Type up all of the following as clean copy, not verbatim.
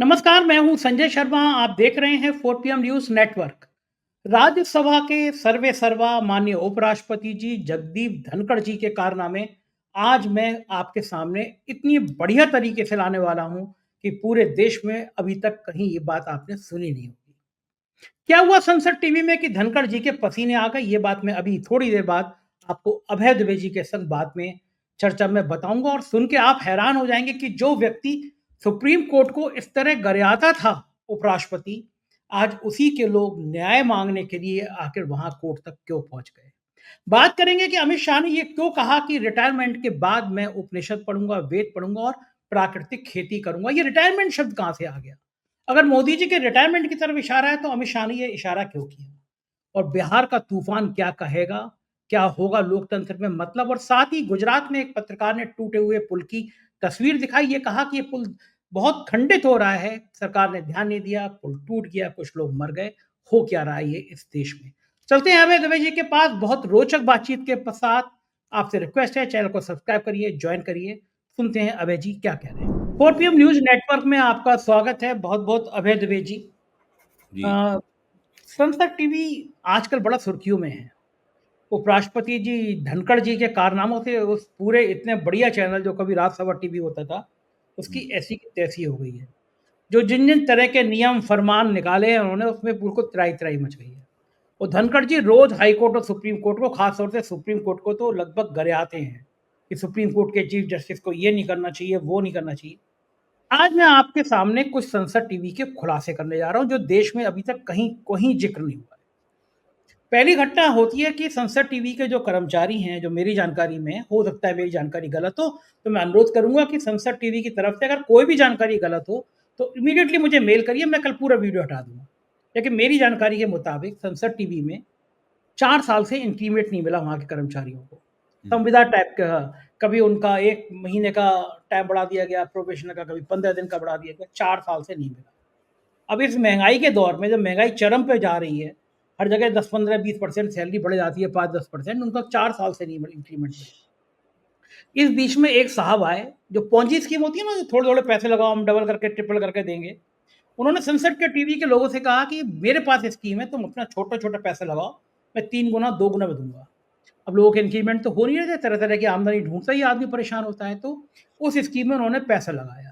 नमस्कार, मैं हूं संजय शर्मा। आप देख रहे हैं 4 PM न्यूज़ नेटवर्क। राज्यसभा के सर्वे सर्वा माननीय उपराष्ट्रपति जी जगदीप धनखड़ जी के कारनामे आज मैं आपके सामने इतनी बढ़िया तरीके से लाने वाला हूं कि पूरे देश में अभी तक कहीं ये बात आपने सुनी नहीं होगी। क्या हुआ संसद टीवी में कि धनखड़ जी के पसीने आ गए, ये बात मैं अभी थोड़ी देर बाद आपको अभय दुबे जी के संग बाद में चर्चा में बताऊंगा और सुन के आप हैरान हो जाएंगे कि जो व्यक्ति सुप्रीम कोर्ट को इस तरह गरियाता था, उपराष्ट्रपति, आज उसी के लोग न्याय मांगने के लिए आखिर वहां कोर्ट तक क्यों पहुंच गए। बात करेंगे कि अमित शाह ने ये क्यों कहा कि रिटायरमेंट के बाद मैं उपनिषद पढ़ूंगा, वेद पढ़ूंगा और प्राकृतिक खेती करूंगा। ये रिटायरमेंट शब्द कहां से आ गया? अगर मोदी जी के रिटायरमेंट की तरफ इशारा है तो अमित शाह ने ये इशारा क्यों किया? और बिहार का तूफान क्या कहेगा? क्या होगा लोकतंत्र में मतलब? और साथ ही गुजरात में एक पत्रकार ने टूटे हुए पुल की तस्वीर दिखाई। ये कहा कि ये पुल बहुत खंडित हो रहा है, सरकार ने ध्यान नहीं दिया, पुल टूट गया, कुछ लोग मर गए। हो क्या रहा है ये इस देश में? चलते हैं अभय दुबे जी के पास। बहुत रोचक बातचीत के पश्चात आपसे रिक्वेस्ट है, चैनल को सब्सक्राइब करिए, ज्वाइन करिए। सुनते हैं अभय जी क्या कह रहे हैं। 4 PM न्यूज़ नेटवर्क में आपका स्वागत है। बहुत-बहुत अभय दुबे जी। जी, अ, संसद टीवी आजकल बड़ा सुर्खियों में है। उपराष्ट्रपति जी धनखड़ जी के कारनामों से उस पूरे इतने बढ़िया चैनल जो कभी राज्यसभा टीवी होता था, उसकी हुँ, ऐसी की तैसी हो गई है। जो जिन-जिन तरह के नियम फरमान निकाले हैं उन्होंने, उसमें बिल्कुल त्राही-त्राही मच गई है। और धनखड़ जी रोज़ हाई कोर्ट और सुप्रीम कोर्ट को, खास तौर से सुप्रीम कोर्ट को तो लगभग गरियाते हैं, कि सुप्रीम कोर्ट के चीफ जस्टिस को ये नहीं करना चाहिए, वो नहीं करना चाहिए। आज मैं आपके सामने कुछ संसद टीवी के खुलासे करने जा रहा हूँ, जो देश में अभी तक कहीं कहीं ज़िक्र नहीं हुआ है। पहली घटना होती है कि संसद टीवी के जो कर्मचारी हैं, जो मेरी जानकारी में है, हो सकता है मेरी जानकारी गलत हो, तो मैं अनुरोध करूँगा कि संसद टीवी की तरफ से अगर कोई भी जानकारी गलत हो, तो इमीडिएटली मुझे मेल करिए, मैं कल पूरा वीडियो हटा दूँगा। लेकिन मेरी जानकारी के मुताबिक संसद टीवी में 4 साल से इंक्रीमेंट नहीं मिला वहाँ के कर्मचारियों को। हुँ, संविदा टाइप का, कभी उनका 1 महीने का टाइम बढ़ा दिया गया प्रोबेशन का, कभी 15 दिन का बढ़ा दिया गया, 4 साल से नहीं मिला। अब इस महँगाई के दौर में जब महँगाई चरम पे जा रही है, हर जगह 10, 15, 20% सैलरी बढ़ जाती है, 5-10%, उनका 4 साल से नहीं मिला इंक्रीमेंट मिला। इस बीच में एक साहब आए, जो पोंजी स्कीम होती है ना, जो थोड़े-थोड़े पैसे लगाओ, हम डबल करके, ट्रिपल करके देंगे। उन्होंने संसद के टीवी के लोगों से कहा कि मेरे पास स्कीम है, तुम अपना छोटा-छोटा पैसा लगाओ, मैं 3 गुना, 2 गुना में दूँगा। अब लोगों के इंक्रीमेंट तो हो नहीं रहे थे, तरह-तरह की आमदनी ढूँढता ही आदमी परेशान होता है, तो उस स्कीम में उन्होंने पैसा लगाया।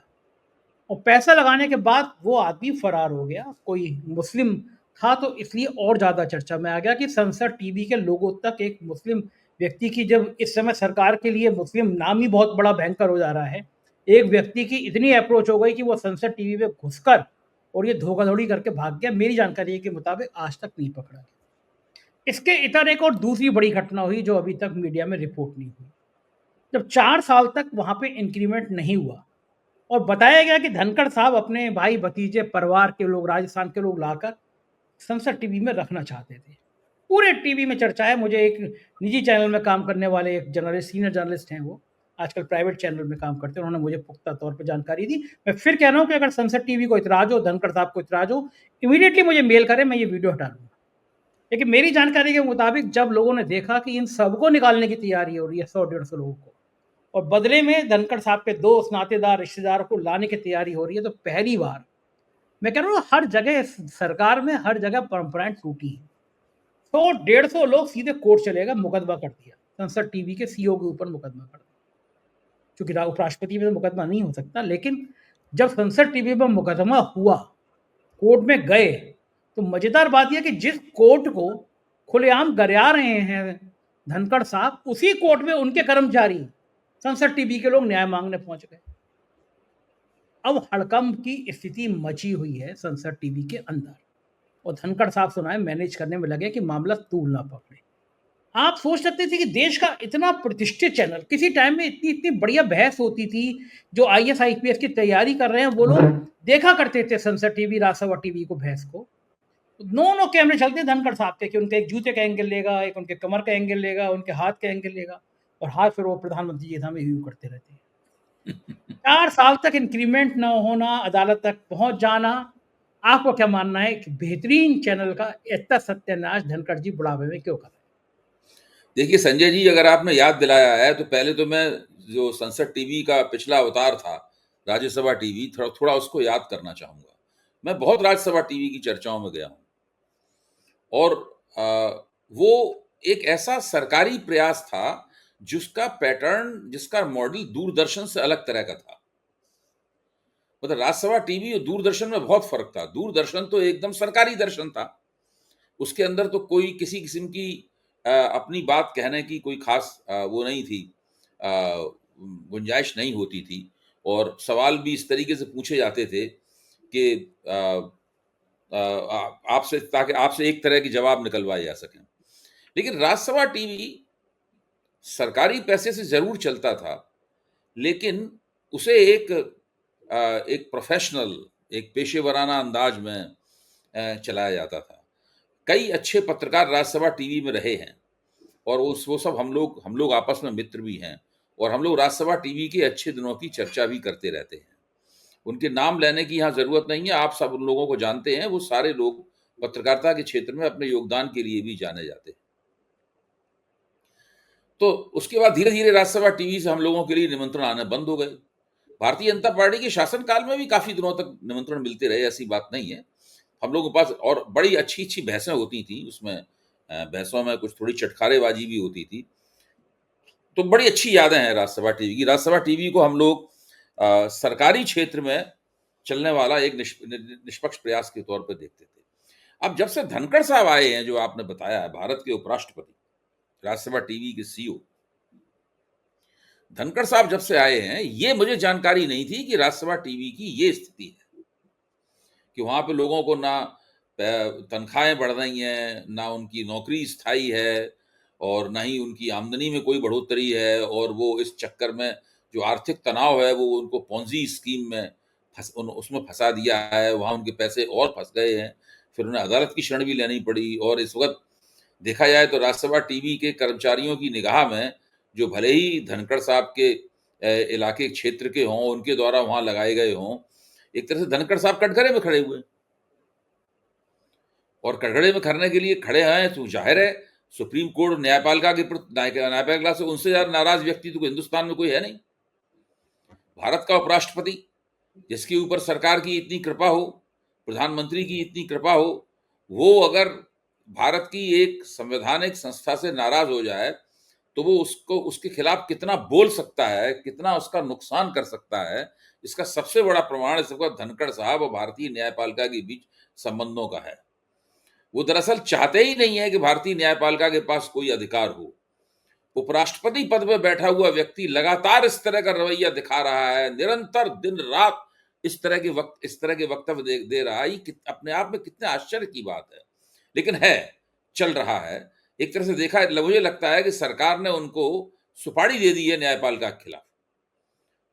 और पैसा लगाने के बाद वो आदमी फरार हो गया। कोई मुस्लिम था तो इसलिए और ज़्यादा चर्चा में आ गया कि संसद टीवी के लोगों तक एक मुस्लिम व्यक्ति की, जब इस समय सरकार के लिए मुस्लिम नाम ही बहुत बड़ा भयंकर हो जा रहा है, एक व्यक्ति की इतनी अप्रोच हो गई कि वो संसद टीवी में घुसकर और ये धोखाधड़ी करके भाग गया। मेरी जानकारी के मुताबिक आज तक नहीं पकड़ा गया। इसके इतर एक और दूसरी बड़ी घटना हुई जो अभी तक मीडिया में रिपोर्ट नहीं हुई। जब 4 साल तक वहाँ पे इंक्रीमेंट नहीं हुआ और बताया गया कि धनखड़ साहब अपने भाई भतीजे परिवार के लोग, राजस्थान के लोग लाकर संसद टीवी में रखना चाहते थे। पूरे टीवी में चर्चा है। मुझे एक निजी चैनल में काम करने वाले एक जर्नलिस्ट, सीनियर जर्नलिस्ट हैं, वो आजकल प्राइवेट चैनल में काम करते हैं, उन्होंने मुझे पुख्ता तौर पे जानकारी दी। मैं फिर कह रहा हूँ कि अगर संसद टीवी को इतराज़ हो, धनखड़ साहब को इतराज़ हो, इमीडिएटली मुझे मेल करें, मैं ये वीडियो हटा दूँगा। लेकिन मेरी जानकारी के मुताबिक जब लोगों ने देखा कि इन सबको निकालने की तैयारी हो रही है, 100 150 लोगों को, और बदले में धनखड़ साहब के दोस्त, नातेदार, रिश्तेदारों को लाने की तैयारी हो रही है, तो पहली बार मैं कह रहा हूँ हर जगह सरकार में हर जगह परंपराएं टूटी हैं। 100 150 लोग सीधे कोर्ट चले गए, मुकदमा कर दिया, संसद टीवी के सीईओ के ऊपर मुकदमा कर दिया। चूंकि उपराष्ट्रपति में तो मुकदमा नहीं हो सकता, लेकिन जब संसद टीवी पर मुकदमा हुआ, कोर्ट में गए, तो मजेदार बात यह कि जिस कोर्ट को खुलेआम गरिया रहे हैं धनखड़ साहब, उसी कोर्ट में उनके कर्मचारी, संसद टीवी के लोग न्याय मांगने पहुंच गए। अब हड़कंप की स्थिति मची हुई है संसद टीवी के अंदर, और धनखड़ साहब सुनाए मैनेज करने में लगे कि मामला तूल ना पकड़े। आप सोच सकते थे कि देश का इतना प्रतिष्ठित चैनल, किसी टाइम में इतनी इतनी बढ़िया बहस होती थी, जो आईएएस आईपीएस की तैयारी कर रहे हैं वो लोग देखा करते थे संसद टीवी, राज्यसभा टीवी को, बहस को। नो नो कैमरे चलते धनखड़ साहब के, कि उनके एक जूते का एंगल लेगा, एक उनके कमर का एंगल लेगा, उनके हाथ का एंगल लेगा, और हाथ फिर वो प्रधानमंत्री जी हमें यूं करते रहते हैं। 4 साल तक इंक्रीमेंट ना होना, अदालत तक पहुँच जाना, आपको क्या मानना है कि बेहतरीन चैनल का इतना सत्यानाश धनखड़ जी बुढ़ापे में क्यों कर रहे हैं? देखिए संजय जी, अगर आपने याद दिलाया है तो पहले तो मैं जो संसद टीवी का पिछला अवतार था, राज्यसभा टीवी, थोड़ा उसको याद करना चाहूँगा। मैं बहुत राज्यसभा टीवी की चर्चाओं में गया हूँ और वो एक ऐसा सरकारी प्रयास था, जिसका पैटर्न, जिसका मॉडल दूरदर्शन से अलग तरह का था। मतलब राज्यसभा टीवी और दूरदर्शन में बहुत फ़र्क था। दूरदर्शन तो एकदम सरकारी दर्शन था। उसके अंदर तो कोई किसी किस्म की अपनी बात कहने की कोई ख़ास वो नहीं थी, अ, गुंजाइश नहीं होती थी और सवाल भी इस तरीके से पूछे जाते थे कि आपसे, ताकि आपसे एक तरह के जवाब निकलवाए जा सकें। लेकिन राज्यसभा टीवी सरकारी पैसे से ज़रूर चलता था, लेकिन उसे एक प्रोफ़ेशनल, एक पेशेवराना अंदाज में चलाया जाता था। कई अच्छे पत्रकार राज्यसभा टीवी में रहे हैं और वो सब हम लोग आपस में मित्र भी हैं और हम लोग राज्यसभा टीवी के अच्छे दिनों की चर्चा भी करते रहते हैं। उनके नाम लेने की यहाँ ज़रूरत नहीं है, आप सब उन लोगों को जानते हैं। वो सारे लोग पत्रकारिता के क्षेत्र में अपने योगदान के लिए भी जाने जाते हैं। तो उसके बाद धीरे-धीरे राज्यसभा टीवी से हम लोगों के लिए निमंत्रण आने बंद हो गए। भारतीय जनता पार्टी के शासनकाल में भी काफ़ी दिनों तक निमंत्रण मिलते रहे, ऐसी बात नहीं है। हम लोगों के पास और बड़ी अच्छी-अच्छी बहसें होती थीं, उसमें बहसों में कुछ थोड़ी चटखारेबाज़ी भी होती थी। तो बड़ी अच्छी यादें हैं राज्यसभा टीवी की। राज्यसभा टीवी को हम लोग सरकारी क्षेत्र में चलने वाला एक निष्पक्ष प्रयास के तौर पे देखते थे। अब जब से धनखड़ साहब आए हैं, जो आपने बताया है, भारत के उपराष्ट्रपति, राज्यसभा टीवी के सीईओ, धनखड़ साहब जब से आए हैं, ये मुझे जानकारी नहीं थी कि राज्यसभा टीवी की ये स्थिति है कि वहाँ पे लोगों को ना तनख्वाहें बढ़ रही हैं, ना उनकी नौकरी स्थायी है और ना ही उनकी आमदनी में कोई बढ़ोतरी है और वो इस चक्कर में जो आर्थिक तनाव है, वो उनको पोंज़ी स्कीम में उसमें फँसा दिया है, वहाँ उनके पैसे और फँस गए हैं। फिर उन्हें अदालत की शरण भी लेनी पड़ी और इस वक़्त देखा जाए तो राज्यसभा टीवी के कर्मचारियों की निगाह में, जो भले ही धनखड़ साहब के इलाके क्षेत्र के हों, उनके द्वारा वहाँ लगाए गए हों, एक तरह से धनखड़ साहब कटघरे में खड़े हुए हैं। और कटघरे में खड़ने के लिए खड़े हैं तो ज़ाहिर है सुप्रीम कोर्ट न्यायपालिका के प्रति, न्यायपालिका से उनसे ज़्यादा नाराज़ व्यक्ति तो हिंदुस्तान में कोई है नहीं। भारत का उपराष्ट्रपति, जिसके ऊपर सरकार की इतनी कृपा हो, प्रधानमंत्री की इतनी कृपा हो, वो अगर भारत की एक संवैधानिक संस्था से नाराज़ हो जाए, तो वो उसके खिलाफ कितना बोल सकता है, कितना उसका नुकसान कर सकता है, इसका सबसे बड़ा प्रमाण इस वक़्त धनखड़ साहब और भारतीय न्यायपालिका के बीच संबंधों का है। वो दरअसल चाहते ही नहीं है कि भारतीय न्यायपालिका के पास कोई अधिकार हो। उपराष्ट्रपति पद पे बैठा हुआ व्यक्ति लगातार इस तरह का रवैया दिखा रहा है, निरंतर दिन-रात इस तरह के वक्तव्य दे रहा है। ये अपने आप में कितने आश्चर्य की बात है। लेकिन चल रहा है। एक तरह से देखा, मुझे लगता है कि सरकार ने उनको सुपारी दे दी है न्यायपालिका के खिलाफ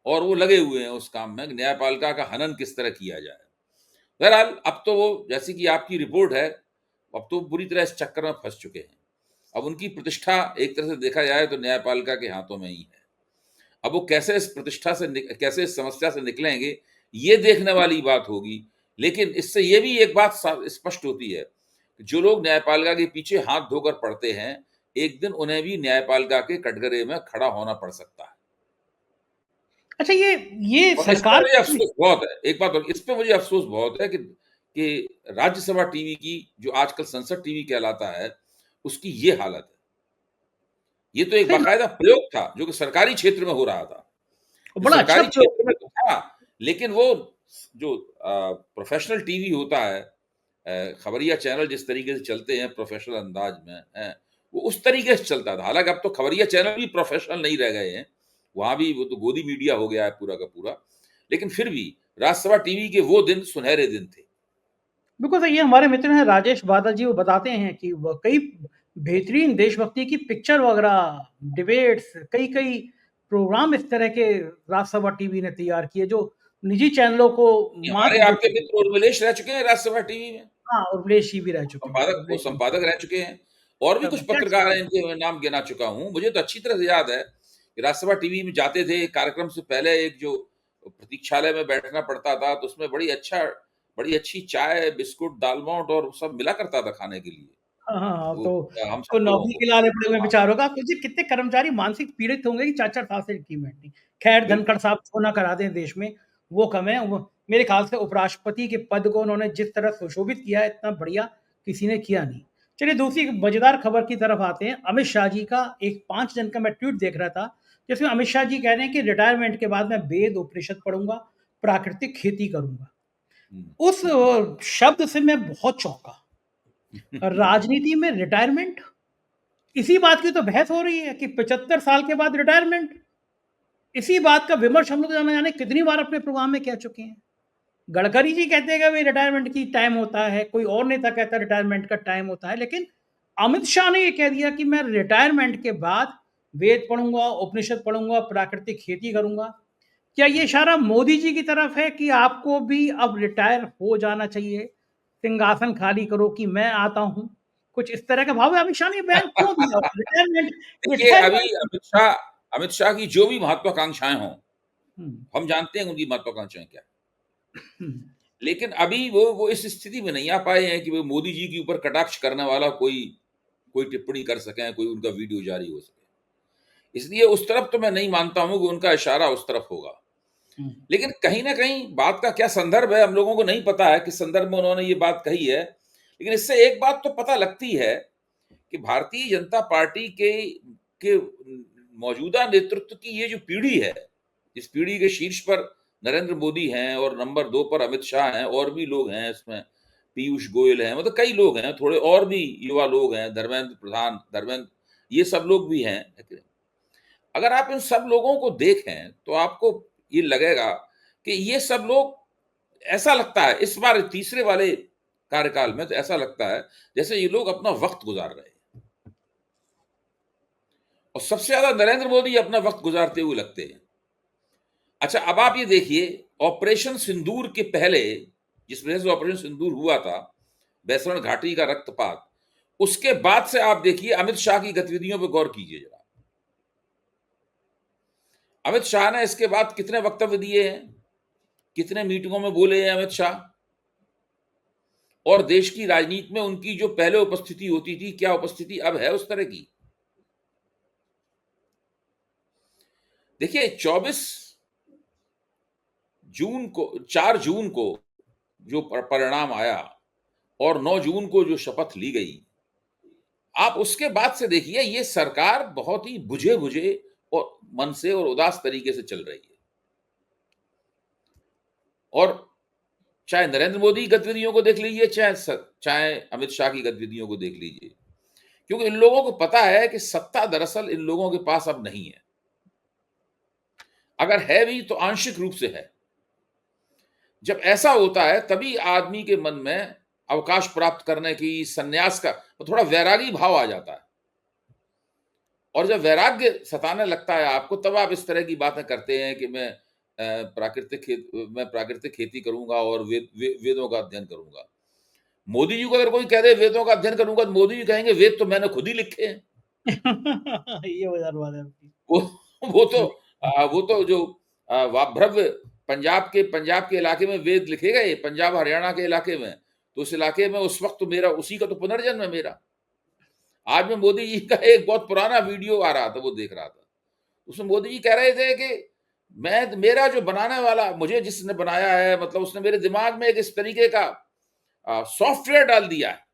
और वो लगे हुए हैं उस काम में, न्यायपालिका का हनन किस तरह किया जाए। बहरहाल अब तो वो, जैसी कि आपकी रिपोर्ट है, अब तो बुरी तरह इस चक्कर में फंस चुके हैं। अब उनकी प्रतिष्ठा एक तरह से देखा जाए तो न्यायपालिका के हाथों में ही है। अब वो कैसे इस प्रतिष्ठा से कैसे इस समस्या से निकलेंगे, ये देखने वाली बात होगी। लेकिन इससे ये भी एक बात स्पष्ट होती है कि जो लोग न्यायपालिका के पीछे हाथ धोकर पड़ते हैं, एक दिन उन्हें भी न्यायपालिका के कटघरे में खड़ा होना पड़ सकता है। अच्छा, ये और इस पे सरकार मुझे अफ़सोस बहुत है। एक बात और, इस पे मुझे अफ़सोस बहुत है कि राज्यसभा टीवी की, जो आजकल संसद टीवी कहलाता है, उसकी ये हालत है। ये तो एक सही बात, बाकायदा प्रयोग था, जो कि सरकारी क्षेत्र में हो रहा था। जो बड़ा अच्छा सरकारी प्रयोग। क्षेत्र में तो था, लेकिन वो जो प्रोफ़ेशनल टीवी होता है, खबरिया चैनल जिस तरीके से चलते हैं प्रोफ़ेशनल अंदाज में, हैं, वो उस तरीके से चलता था। हालाँकि अब तो खबरिया चैनल भी प्रोफ़ेशनल नहीं रह गए हैं। वहाँ भी वो तो गोदी मीडिया हो गया है पूरा का पूरा। लेकिन फिर भी राज्यसभा टीवी के वो दिन सुनहरे दिन थे। बिल्कुल सही है, हमारे मित्र हैं राजेश बादल जी, वो बताते हैं कि वो कई बेहतरीन देशभक्ति की पिक्चर वगैरह, डिबेट्स, कई-कई प्रोग्राम इस तरह के राज्यसभा टीवी ने तैयार किए, जो निजी चैनलों को मात हमारे आपके देते। मित्र उर्मिलेश रह चुके हैं राज्यसभा टीवी में। हाँ, उर्वलेश जी भी रह चुके हैं, वो उर्वलेश जी। संपादक रह चुके हैं और भी कुछ क्या पत्रकार हैं इनके मैं नाम गिना चुका हूँ। मुझे तो अच्छी तरह से याद है कि राज्यसभा टीवी में जाते थे, कार्यक्रम से पहले एक जो प्रतीक्षालय में बैठना पड़ता था, तो उसमें बड़ी अच्छी चाय, बिस्कुट, दाल-मोठ और सब मिला करता था खाने के लिए। हाँ, हाँ, हाँ, वो तो हम तो सब लोगों नौकरी को। के लाले पड़े हुए हाँ, बेचारों का, आप सोचिए कितने कर्मचारी मानसिक पीड़ित होंगे कि 4-4 साल से इनकी नहीं। खैर, बिल्कुल। धनखड़ साहब क्यों ना करा दें देश में, वो कम है। वो मेरे ख्याल से उपराष्ट्रपति के पद को उन्होंने जिस तरह सुशोभित किया है, इतना बढ़िया किसी ने किया नहीं। चलिए दूसरी मज़ेदार खबर की तरफ आते हैं। अमित शाह जी का एक 5 जन का मैं ट्वीट देख रहा था, जिसमें अमित शाह जी कह रहे हैं कि रिटायरमेंट के बाद मैं वेद, उपनिषद पढ़ूँगा, प्राकृतिक खेती करूँगा। उस शब्द से मैं बहुत चौंका। राजनीति में रिटायरमेंट? इसी बात की तो बहस हो रही है कि 75 साल के बाद रिटायरमेंट। इसी बात का विमर्श हम लोग जाने जाने कितनी बार अपने प्रोग्राम में कह चुके हैं। गडकरी जी कहते हैं कि भाई रिटायरमेंट की टाइम होता है, कोई और नेता कहता है रिटायरमेंट का टाइम होता है, लेकिन अमित शाह ने ये कह दिया कि मैं रिटायरमेंट के बाद वेद पढ़ूंगा, उपनिषद पढ़ूंगा, प्राकृतिक खेती करूंगा। क्या ये इशारा मोदी जी की तरफ है कि आपको भी अब रिटायर हो जाना चाहिए, सिंहासन खाली करो कि मैं आता हूं? कुछ इस तरह का भाव है। अमित शाह ने बयान क्यों दिया? रिटायरमेंट देखिए, अभी रिटायरमेंट अमित शाह की जो भी महत्वाकांक्षाएं हों, हम्म, हम जानते हैं उनकी महत्वाकांक्षाएं क्या हैं। हम्म, लेकिन अभी वो इस स्थिति में नहीं आ पाए हैं कि वो मोदी जी के ऊपर कटाक्ष करने वाला कोई कोई टिप्पणी कर सकें, कोई उनका वीडियो जारी हो सके। इसलिए उस तरफ तो मैं नहीं मानता हूं कि उनका इशारा उस तरफ होगा। हम्म, लेकिन कहीं ना कहीं बात का क्या संदर्भ है हम लोगों को नहीं पता है, किस संदर्भ में उन्होंने ये बात कही है। लेकिन इससे एक बात तो पता लगती है कि भारतीय जनता पार्टी के मौजूदा नेतृत्व की ये जो पीढ़ी है, इस पीढ़ी के शीर्ष पर नरेंद्र मोदी हैं और नंबर 2 पर अमित शाह हैं, और भी लोग हैं इसमें, पीयूष गोयल हैं, मतलब कई लोग हैं, थोड़े और भी युवा लोग हैं, धर्मेंद्र प्रधान, धर्मेंद्र, ये सब लोग भी हैं। अगर आप इन सब लोगों को देखें तो आपको ये लगेगा कि ये सब लोग, ऐसा लगता है इस बार तीसरे वाले कार्यकाल में तो ऐसा लगता है जैसे ये लोग अपना वक्त गुजार रहे हैं, और सबसे ज्यादा नरेंद्र मोदी अपना वक्त गुजारते हुए लगते हैं। अच्छा, अब आप ये देखिए, ऑपरेशन सिंदूर के पहले, जिस वजह से ऑपरेशन सिंदूर हुआ था, बैसरण घाटी का रक्तपात, उसके बाद से आप देखिए अमित शाह की गतिविधियों पर गौर कीजिए जरा। अमित शाह ने इसके बाद कितने वक्तव्य दिए हैं, कितने मीटिंगों में बोले हैं अमित शाह, और देश की राजनीति में उनकी जो पहले उपस्थिति होती थी, क्या उपस्थिति अब है उस तरह की। देखिए 4 जून को जो परिणाम आया और 9 जून को जो शपथ ली गई, आप उसके बाद से देखिए ये सरकार बहुत ही बुझे बुझे और मन से और उदास तरीके से चल रही है। और चाहे नरेंद्र मोदी की गतिविधियों को देख लीजिए, चाहे अमित शाह की गतिविधियों को देख लीजिए, क्योंकि इन लोगों को पता है कि सत्ता दरअसल इन लोगों के पास अब नहीं है, अगर है भी तो आंशिक रूप से है। जब ऐसा होता है तभी आदमी के मन में अवकाश प्राप्त करने की, संन्यास का थोड़ा वैरागी भाव आ जाता है, और जब वैराग्य सताने लगता है आपको, तब आप इस तरह की बातें करते हैं कि मैं प्राकृतिक खेती करूंगा और वेदों का अध्ययन करूंगा। मोदी जी को अगर कोई कह दे वेदों का अध्ययन करूंगा, तो मोदी जी कहेंगे वेद तो मैंने खुद ही लिखे हैं। ये मजेदार बात है आपकी। वो वो तो जो वाभ्रव्य पंजाब के इलाके में वेद लिखे गए, पंजाब हरियाणा के इलाके में, तो उस इलाके में उस वक्त तो मेरा उसी का तो पुनर्जन्म है मेरा। आज मैं मोदी जी का एक बहुत पुराना वीडियो आ रहा था, वो देख रहा था, उसमें मोदी जी कह रहे थे कि मेरा जो बनाने वाला, मुझे जिसने बनाया है, मतलब उसने मेरे दिमाग में एक इस तरीके का सॉफ्टवेयर डाल दिया है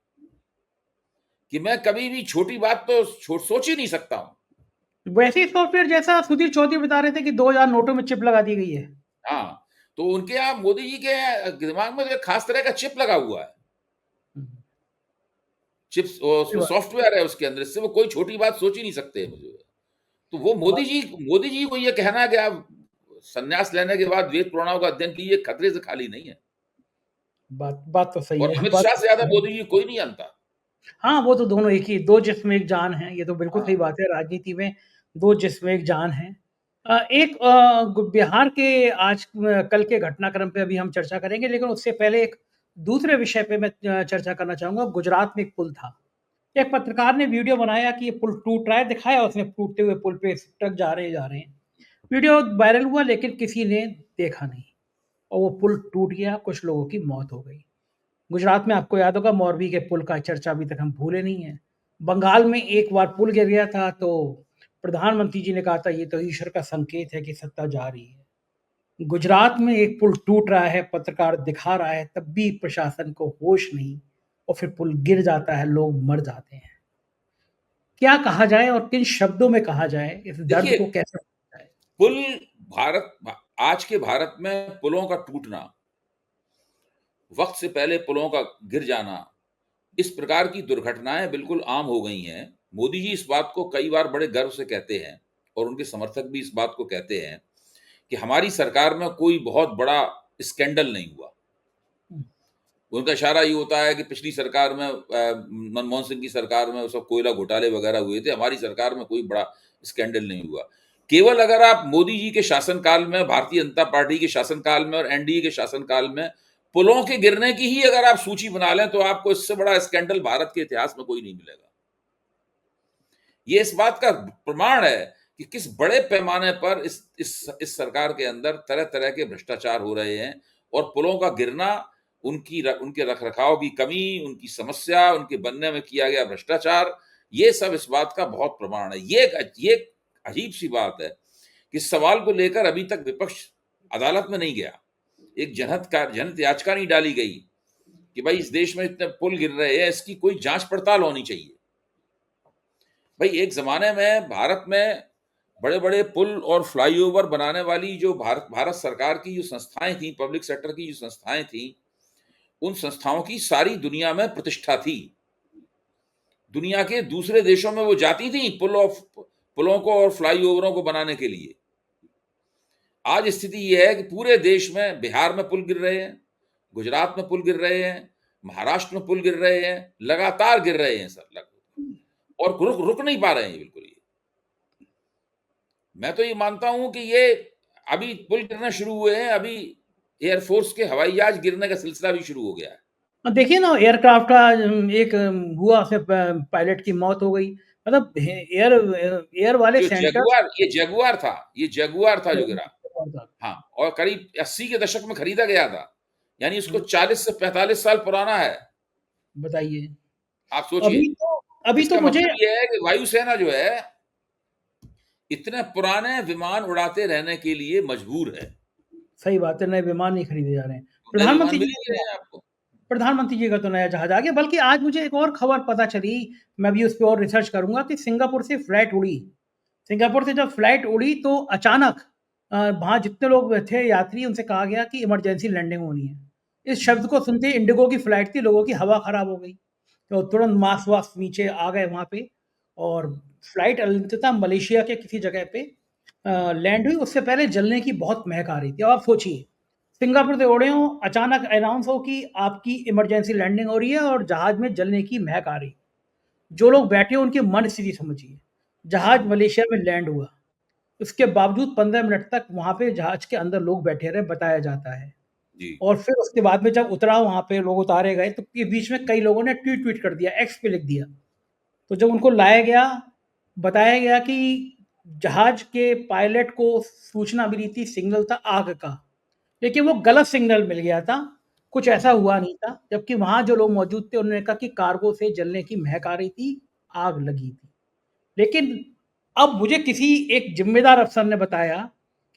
कि मैं कभी भी छोटी बात तो सोच ही नहीं सकता हूं। वैसे ही सॉफ्टवेयर जैसा सुधीर चौधरी बता रहे थे कि 2000 नोटों में चिप लगा दी गई है। हाँ, तो उनके यहाँ मोदी जी के दिमाग में तो एक खास तरह का चिप लगा हुआ है, चिप्स, उसमें सॉफ्टवेयर है उसके अंदर, इससे वो कोई छोटी बात सोच ही नहीं सकते मुझे। तो वो मोदी जी को ये कहना कि आप संन्यास लेने के बाद वेद पुराणों का अध्ययन कीजिए, खतरे से खाली नहीं है। बात बात तो सही और है। अमित बात शाह तो से ज्यादा सही है। मोदी जी कोई नहीं जानता। हाँ, वो तो दोनों एक ही, 2 जिस्म एक जान है, ये तो बिल्कुल सही हाँ, बात है, राजनीति में 2 जिस्म एक जान है। एक बिहार के आज कल के घटनाक्रम पे अभी हम चर्चा करेंगे, लेकिन उससे पहले एक दूसरे विषय पे मैं चर्चा करना चाहूँगा। गुजरात में एक पुल था। एक पत्रकार ने वीडियो बनाया कि ये पुल टूट रहा है, दिखाया उसने टूटते हुए पुल पे ट्रक जा रहे हैं। वीडियो वायरल हुआ लेकिन किसी ने देखा नहीं, और वो पुल टूट गया, कुछ लोगों की मौत हो गई। गुजरात में आपको याद होगा मौरवी के पुल का चर्चा अभी तक हम भूले नहीं हैं। बंगाल में एक बार पुल गिर गया था तो प्रधानमंत्री जी ने कहा था ये तो ईश्वर का संकेत है कि सत्ता जा रही है। गुजरात में एक पुल टूट रहा है, पत्रकार दिखा रहा है, तब भी प्रशासन को होश नहीं और फिर पुल गिर जाता है, लोग मर जाते हैं। क्या कहा जाए और किन शब्दों में कहा जाए, इस दर्द देखिए, को कैसे जाए? पुल आज के भारत में पुलों का टूटना, वक्त से पहले पुलों का गिर जाना, इस प्रकार की दुर्घटनाएं बिल्कुल आम हो गई हैं। मोदी जी इस बात को कई बार बड़े गर्व से कहते हैं और उनके समर्थक भी इस बात को कहते हैं कि हमारी सरकार में कोई बहुत बड़ा स्कैंडल नहीं हुआ। हुँ, उनका इशारा ये होता है कि पिछली सरकार में मनमोहन सिंह की सरकार में वो सब कोयला घोटाले वगैरह हुए थे, हमारी सरकार में कोई बड़ा स्कैंडल नहीं हुआ। केवल अगर आप मोदी जी के शासनकाल में, भारतीय जनता पार्टी के शासनकाल में और एनडीए के शासनकाल में पुलों के गिरने की ही अगर आप सूची बना लें, तो आपको इससे बड़ा स्कैंडल भारत के इतिहास में कोई नहीं मिलेगा। ये इस बात का प्रमाण है कि किस बड़े पैमाने पर इस सरकार के अंदर तरह-तरह के भ्रष्टाचार हो रहे हैं और पुलों का गिरना, उनके रख-रखाव की कमी, उनकी समस्या, उनके बनने में किया गया भ्रष्टाचार, ये सब इस बात का बहुत प्रमाण है। ये एक अजीब-सी बात है कि इस सवाल को लेकर अभी तक विपक्ष अदालत में नहीं गया। एक जनहित याचिका नहीं डाली गई कि भाई इस देश में इतने पुल गिर रहे हैं, इसकी कोई जाँच-पड़ताल होनी चाहिए। भाई एक ज़माने में भारत में बड़े-बड़े पुल और फ्लाईओवर बनाने वाली जो भारत भारत सरकार की जो संस्थाएँ थीं, पब्लिक सेक्टर की जो संस्थाएँ थीं, उन संस्थाओं की सारी दुनिया में प्रतिष्ठा थी। दुनिया के दूसरे देशों में वो जाती थीं पुलों को और फ्लाईओवरों को बनाने के लिए। आज स्थिति ये है कि पूरे देश में बिहार में पुल गिर रहे हैं, गुजरात में पुल गिर रहे हैं, महाराष्ट्र में पुल गिर रहे हैं, लगातार गिर रहे हैं सर और रुक नहीं पा रहे हैं बिल्कुल ये। मैं तो ये मानता हूं कि ये अभी पुल गिरना शुरू हुए हैं, अभी एयरफोर्स के हवाई जहाज गिरने का सिलसिला भी शुरू हो गया है। देखिए ना एयरक्राफ्ट का एक हुआ उसमें पायलट की मौत हो गई। मतलब एयर वाले सेंटर ये जगुआर था जो गिरा। हाँ, और करीब 80 के दशक में खरीदा गया था, यानी इसको 40 से 45 साल पुराना है। बताइए। आप सोचिए, अभी तो इसका मुझे मतलब ये है कि वायुसेना जो है इतने पुराने विमान उड़ाते रहने के लिए मजबूर है। सही बात है, नए विमान नहीं खरीदे जा रहे हैं। नए विमान प्रधानमंत्री मिल जी ही नहीं रहे हैं आपको। प्रधानमंत्री जी का तो नया जहाज आ गया, बल्कि आज मुझे एक और खबर पता चली, मैं भी उस पे और रिसर्च करूँगा कि सिंगापुर से फ्लाइट उड़ी। सिंगापुर से जब फ्लाइट उड़ी तो अचानक वहाँ जितने लोग थे यात्री उनसे कहा गया कि इमरजेंसी लैंडिंग होनी है। इस शब्द को सुनते ही इंडिगो की फ्लाइट थी, लोगों की हवा खराब हो गई। तो तुरंत मास्क-वास्क नीचे आ गए वहाँ पे और फ्लाइट अंततः मलेशिया के किसी जगह पे लैंड हुई। उससे पहले जलने की बहुत महक आ रही थी। अब आप सोचिए, सिंगापुर से उड़े हों, अचानक अनाउंस हो कि आपकी इमरजेंसी लैंडिंग हो रही है और जहाज में जलने की महक आ रही। जो लोग बैठे हैं उनकी मन स्थिति समझिए। जहाज मलेशिया में लैंड हुआ, उसके बावजूद 15 मिनट तक वहाँ पे जहाज के अंदर लोग बैठे रहे, बताया जाता है। जी, और फिर उसके बाद में जब उतरा वहाँ पे लोग उतारे गए, तो के बीच में कई लोगों ने ट्वीट कर दिया, एक्स पे लिख दिया। तो जब उनको लाया गया, बताया गया कि जहाज के पायलट को सूचना मिली थी, सिग्नल था आग का, लेकिन वो गलत सिग्नल मिल गया था, कुछ ऐसा हुआ नहीं था। जबकि वहाँ जो लोग मौजूद थे उन्होंने कहा कि कार्गो से जलने की महक आ रही थी, आग लगी थी। लेकिन अब मुझे किसी एक ज़िम्मेदार अफ़सर ने बताया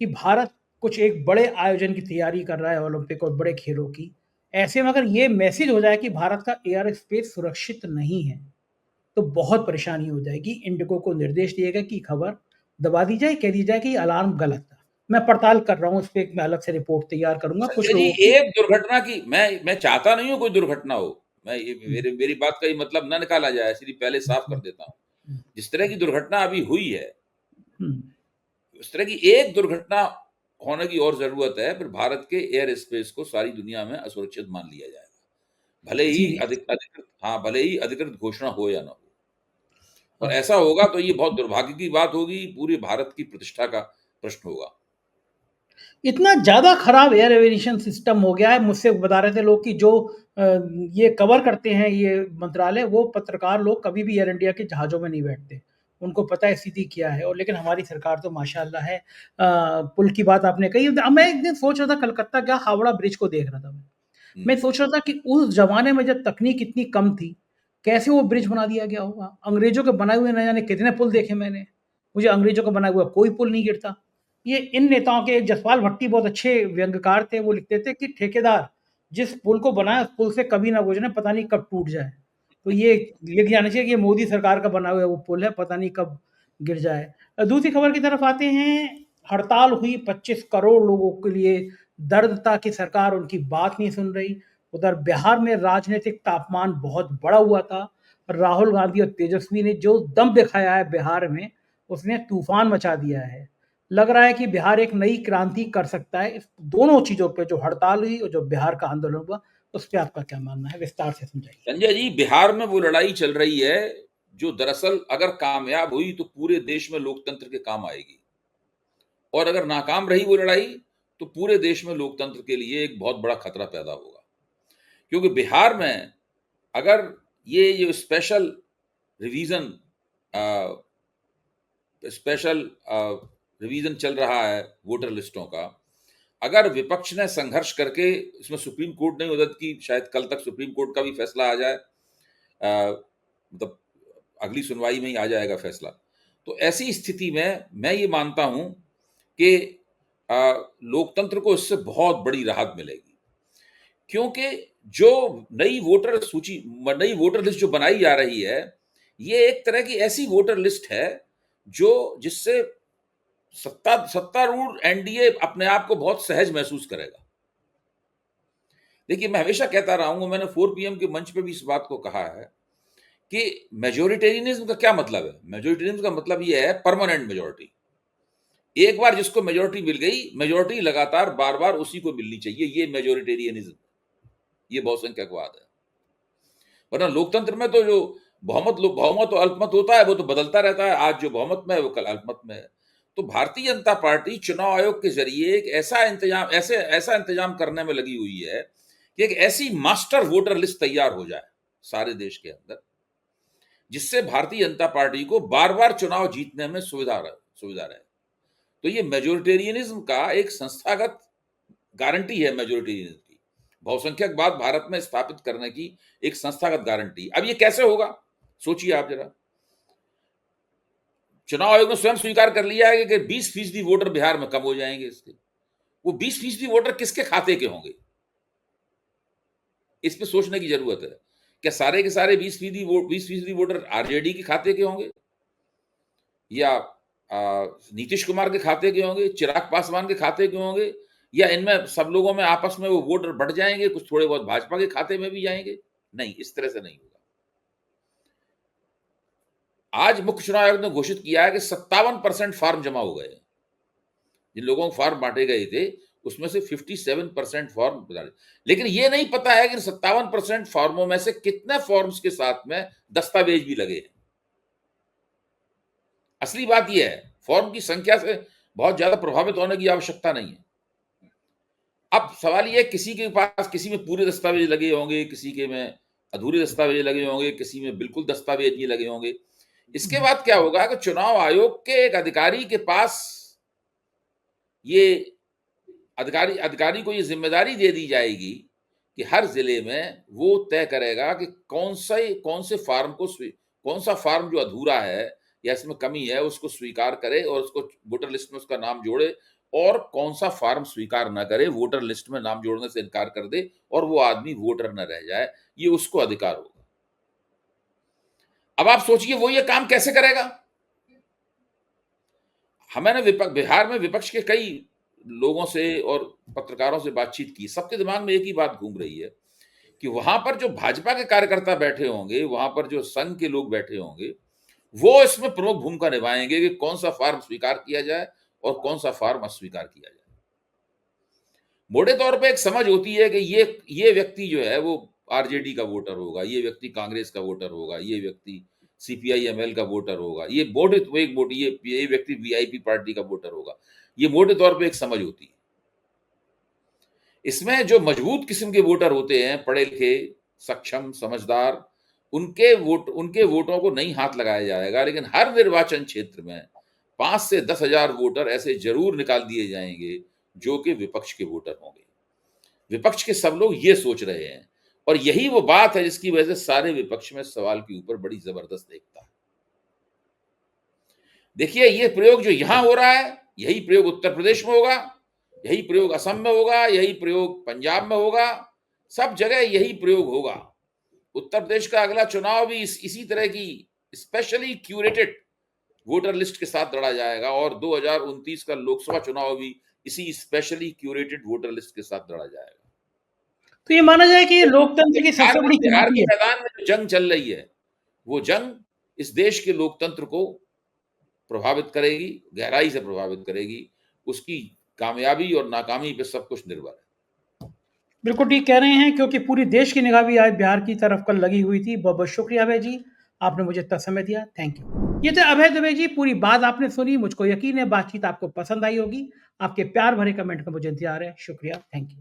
कि भारत कुछ एक बड़े आयोजन की तैयारी कर रहा है, ओलंपिक और बड़े खेलों की। ऐसे में अगर ये मैसेज हो जाए कि भारत का एयर स्पेस सुरक्षित नहीं है, तो बहुत परेशानी हो जाएगी। इंडिगो को निर्देश दिए गए कि खबर दबा दी जाए, कह दी जाए कि अलार्म गलत था। मैं पड़ताल कर रहा हूँ, इस पे एक मैं अलग से रिपोर्ट तैयार करूँगा कुछ संजय जी, लोगों की। एक दुर्घटना की मैं चाहता नहीं हूं कोई दुर्घटना हो। मैं ये हुँ, मेरी बात का ये मतलब ना निकाला जाए, इसलिए पहले हुँ, साफ कर हुँ, देता हूं। हुँ, जिस तरह की दुर्घटना अभी हुई है, हुँ। उस तरह की एक दुर्घटना होने की और जरूरत है, फिर भारत के एयर स्पेस को सारी दुनिया में असुरक्षित मान लिया जाएगा। जी। भले ही अधिकृत घोषणा हो या ना हो। और हाँ। ऐसा होगा तो ये बहुत दुर्भाग्य की बात होगी, पूरे भारत की प्रतिष्ठा का प्रश्न होगा। इतना ज़्यादा खराब एयर एविएशन सिस्टम हो गया है, मुझसे बता रहे थे लोग कि जो अ, ये कवर करते हैं ये मंत्रालय, वो पत्रकार लोग कभी भी एयर इंडिया के जहाज़ों में नहीं बैठते। उनको पता है स्थिति क्या है और लेकिन हमारी सरकार तो माशाअल्लाह है। पुल की बात आपने कही, मैं एक दिन सोच रहा था कलकत्ता क्या हावड़ा ब्रिज को देख रहा था मैं। हुँ, मैं सोच रहा था कि उस ज़माने में जब तकनीक इतनी कम थी, कैसे वो ब्रिज बना दिया गया होगा? अंग्रेज़ों के बनाए हुए न जाने कितने पुल देखे मैंने। मुझे अंग्रेज़ों का बनाया हुआ कोई पुल नहीं गिरता। ये इन नेताओं के, जसपाल भट्टी बहुत अच्छे व्यंग्यकार थे, वो लिखते थे कि ठेकेदार जिस पुल को बनाया उस पुल से कभी ना गुजरे, पता नहीं कब टूट जाए। तो ये लिख जाना चाहिए कि ये मोदी सरकार का बना हुआ वो पुल है, पता नहीं कब गिर जाए। दूसरी खबर की तरफ आते हैं। हड़ताल हुई 25 करोड़ लोगों के लिए, दर्द था कि सरकार उनकी बात नहीं सुन रही। उधर बिहार में राजनीतिक तापमान बहुत बढ़ा हुआ था। राहुल गांधी और तेजस्वी ने जो दम दिखाया है बिहार में, उसने तूफान मचा दिया है। लग रहा है कि बिहार एक नई क्रांति कर सकता है। इस दोनों चीज़ों पे, जो हड़ताल हुई और जो बिहार का आंदोलन हुआ, उस पे आपका क्या मानना है? विस्तार से समझाइए। संजय जी, बिहार में वो लड़ाई चल रही है जो दरअसल अगर कामयाब हुई तो पूरे देश में लोकतंत्र के काम आएगी, और अगर नाकाम रही वो लड़ाई तो पूरे देश में लोकतंत्र के लिए एक बहुत बड़ा खतरा पैदा होगा। क्योंकि बिहार में अगर ये जो रिवीजन स्पेशल रिवीजन चल रहा है वोटर लिस्टों का, अगर विपक्ष ने संघर्ष करके, इसमें सुप्रीम कोर्ट नहीं होता कि शायद कल तक सुप्रीम कोर्ट का भी फैसला आ जाए, मतलब अगली सुनवाई में ही आ जाएगा फैसला। तो ऐसी स्थिति में मैं ये मानता हूं कि लोकतंत्र को इससे बहुत बड़ी राहत मिलेगी, क्योंकि जो नई वोटर लिस्ट जो बनाई जा रही है, ये एक तरह की ऐसी वोटर लिस्ट है जो जिससे सत्तारूढ़ एनडीए अपने आप को बहुत सहज महसूस करेगा। देखिए, मैं हमेशा कहता रहा हूं, मैंने 4 PM के मंच पे भी इस बात को कहा है कि मेजोरिटेरियनिज्म का क्या मतलब है। मेजोरिटेरियनिज्म का मतलब ये है परमानेंट मेजोरिटी। एक बार जिसको मेजोरिटी मिल गई, मेजोरिटी लगातार बार बार उसी को मिलनी चाहिए, ये मेजोरिटेरियनिज्म, ये बहुसंख्यकवाद है। वरना लोकतंत्र में तो जो बहुमत और अल्पमत होता है वो तो बदलता रहता है, आज जो बहुमत में है वो कल अल्पमत में है। तो भारतीय जनता पार्टी चुनाव आयोग के जरिए एक ऐसा इंतजाम करने में लगी हुई है कि एक ऐसी मास्टर वोटर लिस्ट तैयार हो जाए सारे देश के अंदर, जिससे भारतीय जनता पार्टी को बार बार चुनाव जीतने में सुविधा रहे। तो ये मेजोरिटेरियनिज्म का एक संस्थागत गारंटी है, मेजोरिटेरियनिज्म की, बहुसंख्यकवाद भारत में स्थापित करने की एक संस्थागत गारंटी। अब ये कैसे होगा, सोचिए आप जरा। चुनाव आयोग ने स्वयं स्वीकार कर लिया है कि 20% वोटर बिहार में कम हो जाएंगे इसके। वो 20% वोटर किसके खाते के होंगे, इस पे सोचने की जरूरत है। क्या सारे के सारे 20% वोटर आरजेडी के खाते के होंगे, या नीतीश कुमार के खाते के होंगे, चिराग पासवान के खाते के होंगे, या इनमें सब लोगों में आपस में वो वोटर बढ़ जाएंगे, कुछ थोड़े बहुत भाजपा के खाते में भी जाएंगे? नहीं, इस तरह से नहीं होगा। आज मुख्य चुनाव आयोग ने घोषित किया है कि 57% फॉर्म जमा हो गए। जिन लोगों को फॉर्म बांटे गए थे उसमें से 57% फॉर्म बता रहे, लेकिन ये नहीं पता है कि 57% फॉर्मों में से कितने फॉर्म्स के साथ में दस्तावेज भी लगे हैं। असली बात यह है, फॉर्म की संख्या से बहुत ज्यादा प्रभावित होने की आवश्यकता नहीं है। अब सवाल यह, किसी के पास, किसी में पूरे दस्तावेज लगे होंगे, किसी के में अधूरे दस्तावेज लगे होंगे, किसी में बिल्कुल दस्तावेज नहीं लगे होंगे। इसके बाद क्या होगा कि चुनाव आयोग के एक अधिकारी के पास ये अधिकारी को ये जिम्मेदारी दे दी जाएगी कि हर जिले में वो तय करेगा कि कौन से फार्म को, कौन सा फार्म जो अधूरा है या इसमें कमी है उसको स्वीकार करे और उसको वोटर लिस्ट में उसका नाम जोड़े, और कौन सा फार्म स्वीकार न करे, वोटर लिस्ट में नाम जोड़ने से इनकार कर दे और वो आदमी वोटर न रह जाए, ये उसको अधिकार होगा। अब आप सोचिए वो ये काम कैसे करेगा। मैंने बिहार में विपक्ष के कई लोगों से और पत्रकारों से बातचीत की, सबके दिमाग में एक ही बात घूम रही है कि वहां पर जो भाजपा के कार्यकर्ता बैठे होंगे, वहां पर जो संघ के लोग बैठे होंगे, वो इसमें प्रमुख भूमिका निभाएंगे कि कौन सा फार्म स्वीकार किया जाए और कौन सा फार्म अस्वीकार किया जाए। मोटे तौर पे एक समझ होती है कि ये व्यक्ति जो है वो आरजेडी का वोटर होगा, ये व्यक्ति कांग्रेस का वोटर होगा, ये व्यक्ति सीपीआई-एमएल का वोटर होगा, ये व्यक्ति वीआईपी पार्टी का वोटर होगा। ये मोटे तौर पे एक समझ होती है। इसमें जो मजबूत किस्म के वोटर होते हैं, पढ़े लिखे, सक्षम, समझदार, उनके वोटों को नहीं हाथ लगाया जाएगा, लेकिन हर निर्वाचन क्षेत्र में 5 से 10,000 वोटर ऐसे जरूर निकाल दिए जाएंगे जो कि विपक्ष के वोटर होंगे। विपक्ष के सब लोग ये सोच रहे हैं, और यही वो बात है जिसकी वजह से सारे विपक्ष में सवाल के ऊपर बड़ी जबरदस्त एकता है। देखिए, ये प्रयोग जो यहां हो रहा है यही प्रयोग उत्तर प्रदेश में होगा, यही प्रयोग असम में होगा, यही प्रयोग पंजाब में होगा, सब जगह यही प्रयोग होगा। उत्तर प्रदेश का अगला चुनाव भी इसी तरह की स्पेशली क्यूरेटेड वोटर लिस्ट के साथ लड़ा जाएगा और 2029 का लोकसभा चुनाव भी इसी स्पेशली क्यूरेटेड वोटर लिस्ट के साथ लड़ा जाएगा। तो ये माना जाए कि ये लोकतंत्र की सबसे बड़ी बिहार चुनौती के है। मैदान में जो जंग चल रही है, वो जंग इस देश के लोकतंत्र को प्रभावित करेगी, गहराई से प्रभावित करेगी। उसकी कामयाबी और नाकामी पे सब कुछ निर्भर है। बिल्कुल ठीक कह रहे हैं, क्योंकि पूरी देश की निगाह भी आज बिहार की तरफ कल लगी हुई थी। बहुत-बहुत शुक्रिया अभय जी, आपने मुझे इतना समय दिया। Thank you. ये थे अभय दुबे जी, पूरी बात आपने सुनी। मुझको यकीन है बातचीत आपको पसंद आई होगी। आपके प्यार भरे कमेंट का मुझे इंतज़ार है। शुक्रिया, थैंक यू।